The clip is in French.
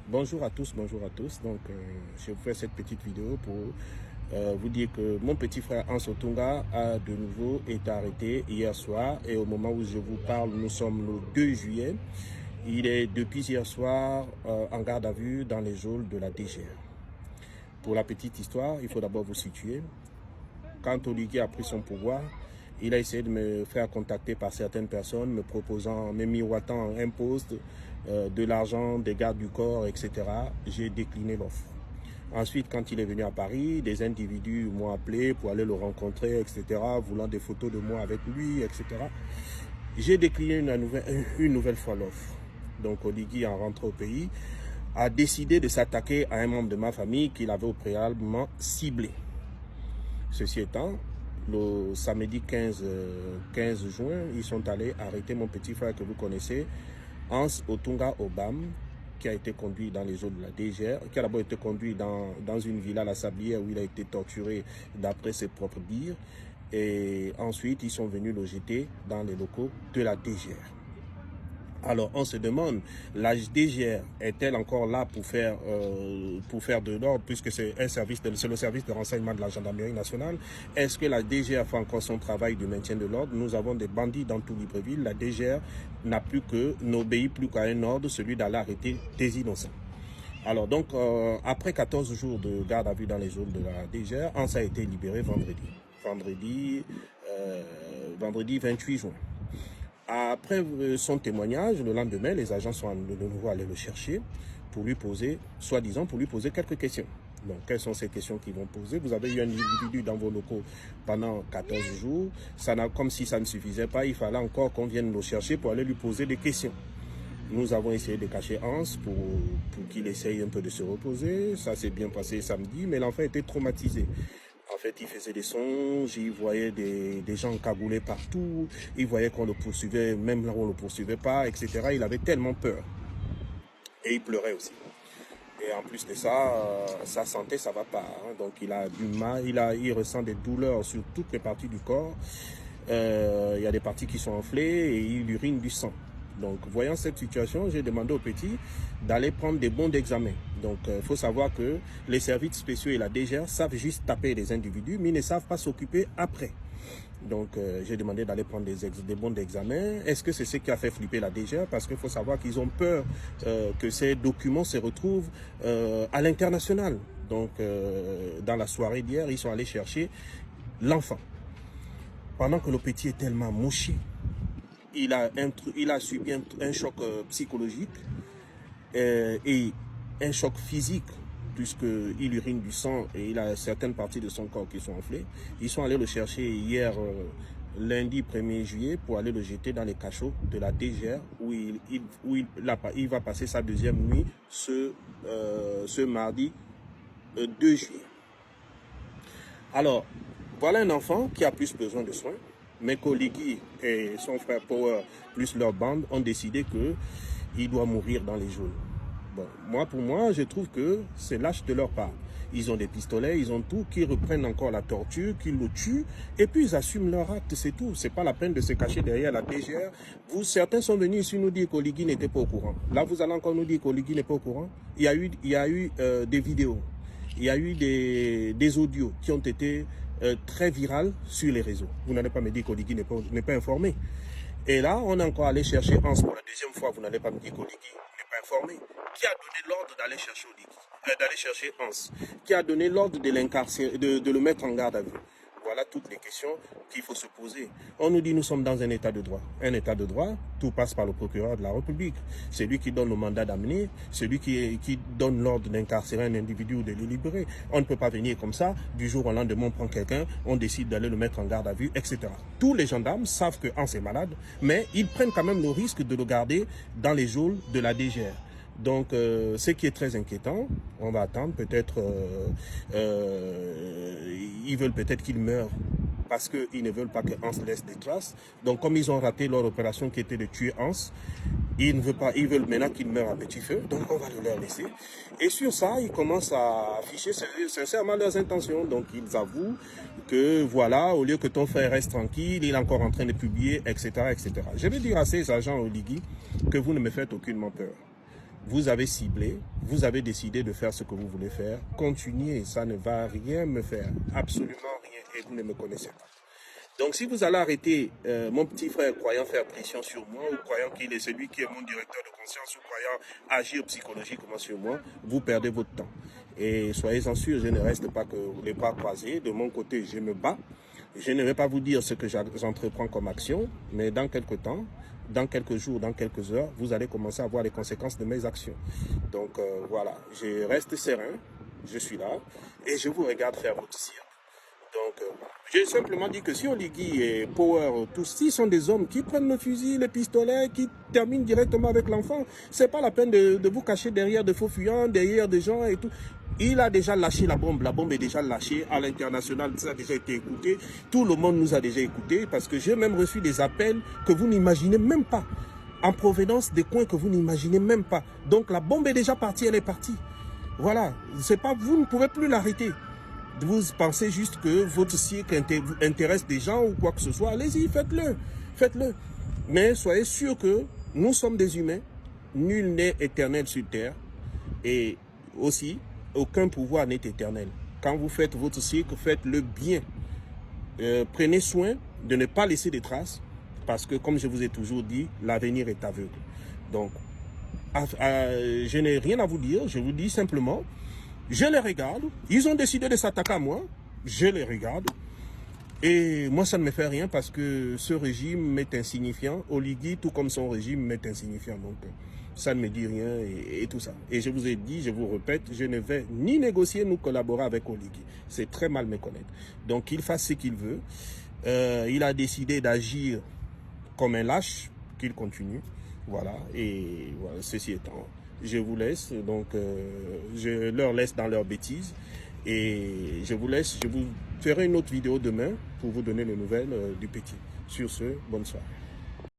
Bonjour à tous, bonjour à tous. Donc, je vous fais cette petite vidéo pour vous dire que mon petit frère Hans Otunga a de nouveau été arrêté hier soir. Et au moment où je vous parle, nous sommes le 2 juillet. Il est depuis hier soir en garde à vue dans les geôles de la DGR. Pour la petite histoire, il faut d'abord vous situer. Quand Oligui a pris son pouvoir, il a essayé de me faire contacter par certaines personnes, me proposant, me miroitant un poste, de l'argent, des gardes du corps, etc. J'ai décliné l'offre. Ensuite, quand il est venu à Paris, des individus m'ont appelé pour aller le rencontrer, etc., voulant des photos de moi avec lui, etc. J'ai décliné une nouvelle fois l'offre. Donc Oligui, en rentrant au pays, a décidé de s'attaquer à un membre de ma famille qu'il avait au préalablement ciblé. Ceci étant, le samedi 15 juin, ils sont allés arrêter mon petit frère que vous connaissez, Hans Otunga Obam, qui a été conduit dans les eaux de la DGR, qui a d'abord été conduit dans une villa à la Sablière où il a été torturé d'après ses propres dires. Et ensuite, ils sont venus le jeter dans les locaux de la DGR. Alors, on se demande, la DGR est-elle encore là pour faire de l'ordre, puisque c'est le service de renseignement de la gendarmerie nationale? Est-ce que la DGR fait encore son travail de maintien de l'ordre? Nous avons des bandits dans tout Libreville. La DGR n'obéit plus qu'à un ordre, celui d'aller arrêter des innocents. Alors donc, après 14 jours de garde à vue dans les zones de la DGR, Hans a été libéré vendredi 28 juin. Après son témoignage, le lendemain, les agents sont de nouveau allés le chercher pour lui poser, soi-disant, pour lui poser quelques questions. Donc, quelles sont ces questions qu'ils vont poser? Vous avez eu un individu dans vos locaux pendant 14 jours. Comme si ça ne suffisait pas, il fallait encore qu'on vienne le chercher pour aller lui poser des questions. Nous avons essayé de cacher Hans pour qu'il essaye un peu de se reposer. Ça s'est bien passé samedi, mais l'enfant était traumatisé. En fait, il faisait des songes, il voyait des gens cagoulés partout, il voyait qu'on le poursuivait, même là où on ne le poursuivait pas, etc. Il avait tellement peur. Et il pleurait aussi. Et en plus de ça, sa santé, ça ne va pas. Hein. Donc, il a du mal, il ressent des douleurs sur toutes les parties du corps. Il y a des parties qui sont enflées et il urine du sang. Donc, voyant cette situation, j'ai demandé au petit d'aller prendre des bons d'examen. Donc, il faut savoir que les services spéciaux et la DGR savent juste taper les individus, mais ils ne savent pas s'occuper après. Donc, j'ai demandé d'aller prendre des bons d'examen. Est-ce que c'est ce qui a fait flipper la DGR? Parce qu'il faut savoir qu'ils ont peur que ces documents se retrouvent à l'international. Donc, dans la soirée d'hier, ils sont allés chercher l'enfant. Pendant que le petit est tellement mouché, il a subi un choc psychologique et un choc physique, puisqu'il urine du sang et il a certaines parties de son corps qui sont enflées. Ils sont allés le chercher hier, lundi 1er juillet, pour aller le jeter dans les cachots de la DGR, où il va passer sa deuxième nuit ce mardi 2 juillet. Alors, voilà un enfant qui a plus besoin de soins, mais qu'Oligui et son frère Power, plus leur bande, ont décidé qu'il doit mourir dans les geôles. Bon, pour moi, je trouve que c'est lâche de leur part. Ils ont des pistolets, ils ont tout, qu'ils reprennent encore la torture, qu'ils le tuent, et puis ils assument leur acte, c'est tout. C'est pas la peine de se cacher derrière la DGR. Certains sont venus ici nous dire qu'Oligui n'était pas au courant. Là, vous allez encore nous dire qu'Oligui n'est pas au courant. Il y a eu des vidéos, il y a eu des audios qui ont été très virales sur les réseaux. Vous n'allez pas me dire qu'Oligui n'est pas informé. Et là, on est encore allé chercher Hans pour la deuxième fois. Vous n'allez pas me dire qu'Oligui n'est pas informé. Qui a donné l'ordre d'aller chercher d'aller chercher Hans? Qui a donné l'ordre de le mettre en garde à vue? Voilà toutes les questions qu'il faut se poser. On nous dit que nous sommes dans un état de droit. Un état de droit, tout passe par le procureur de la République. C'est lui qui donne le mandat d'amener, c'est lui qui donne l'ordre d'incarcérer un individu ou de le libérer. On ne peut pas venir comme ça, du jour au lendemain on prend quelqu'un, on décide d'aller le mettre en garde à vue, etc. Tous les gendarmes savent que Hans est malade, mais ils prennent quand même le risque de le garder dans les geôles de la DGR. Donc, ce qui est très inquiétant, on va attendre, peut-être, ils veulent peut-être qu'il meure parce qu'ils ne veulent pas que Hans laisse des traces. Donc, comme ils ont raté leur opération qui était de tuer Hans, ils veulent maintenant qu'il meure à petit feu, donc on va le leur laisser. Et sur ça, ils commencent à afficher sincèrement leurs intentions. Donc, ils avouent que, voilà, au lieu que ton frère reste tranquille, il est encore en train de publier, etc., etc. Je vais dire à ces agents Oligui que vous ne me faites aucunement peur. vous avez ciblé, vous avez décidé de faire ce que vous voulez faire. Continuez, ça ne va rien me faire, absolument rien, et vous ne me connaissez pas. Donc si vous allez arrêter mon petit frère croyant faire pression sur moi, ou croyant qu'il est celui qui est mon directeur de conscience, ou croyant agir psychologiquement sur moi, vous perdez votre temps. Et soyez-en sûrs, je ne reste pas que les bras croisés. De mon côté, je me bats. Je ne vais pas vous dire ce que j'entreprends comme action, mais dans quelques temps, dans quelques jours, dans quelques heures, vous allez commencer à voir les conséquences de mes actions. Donc voilà, je reste serein, je suis là, et je vous regarde faire votre cirque. Donc, j'ai simplement dit que si Oligui et Power, tous, ils sont des hommes qui prennent le fusil, les pistolets, qui terminent directement avec l'enfant, c'est pas la peine de vous cacher derrière de faux fuyants, derrière des gens et tout. Il a déjà lâché la bombe est déjà lâchée à l'international, ça a déjà été écouté, tout le monde nous a déjà écouté, parce que j'ai même reçu des appels que vous n'imaginez même pas, en provenance des coins que vous n'imaginez même pas. Donc la bombe est déjà partie, elle est partie. Voilà, c'est pas, vous ne pouvez plus l'arrêter. Vous pensez juste que votre cirque intéresse des gens ou quoi que ce soit, allez-y, faites-le, faites-le. Mais soyez sûr que nous sommes des humains, nul n'est éternel sur terre, et aussi, aucun pouvoir n'est éternel. Quand vous faites votre cirque, faites-le bien. Prenez soin de ne pas laisser des traces, parce que comme je vous ai toujours dit, l'avenir est aveugle. Donc, je n'ai rien à vous dire, je vous dis simplement, je les regarde, ils ont décidé de s'attaquer à moi, je les regarde, et moi ça ne me fait rien parce que ce régime m'est insignifiant, Oligui tout comme son régime m'est insignifiant, donc ça ne me dit rien et tout ça. Et je vous ai dit, je vous répète, je ne vais ni négocier ni collaborer avec Oligui, c'est très mal me connaître. Donc il fasse ce qu'il veut, il a décidé d'agir comme un lâche, qu'il continue, voilà, et voilà, ceci étant... Je vous laisse, donc je leur laisse dans leurs bêtises et je vous laisse, je vous ferai une autre vidéo demain pour vous donner les nouvelles du petit. Sur ce, bonne soirée.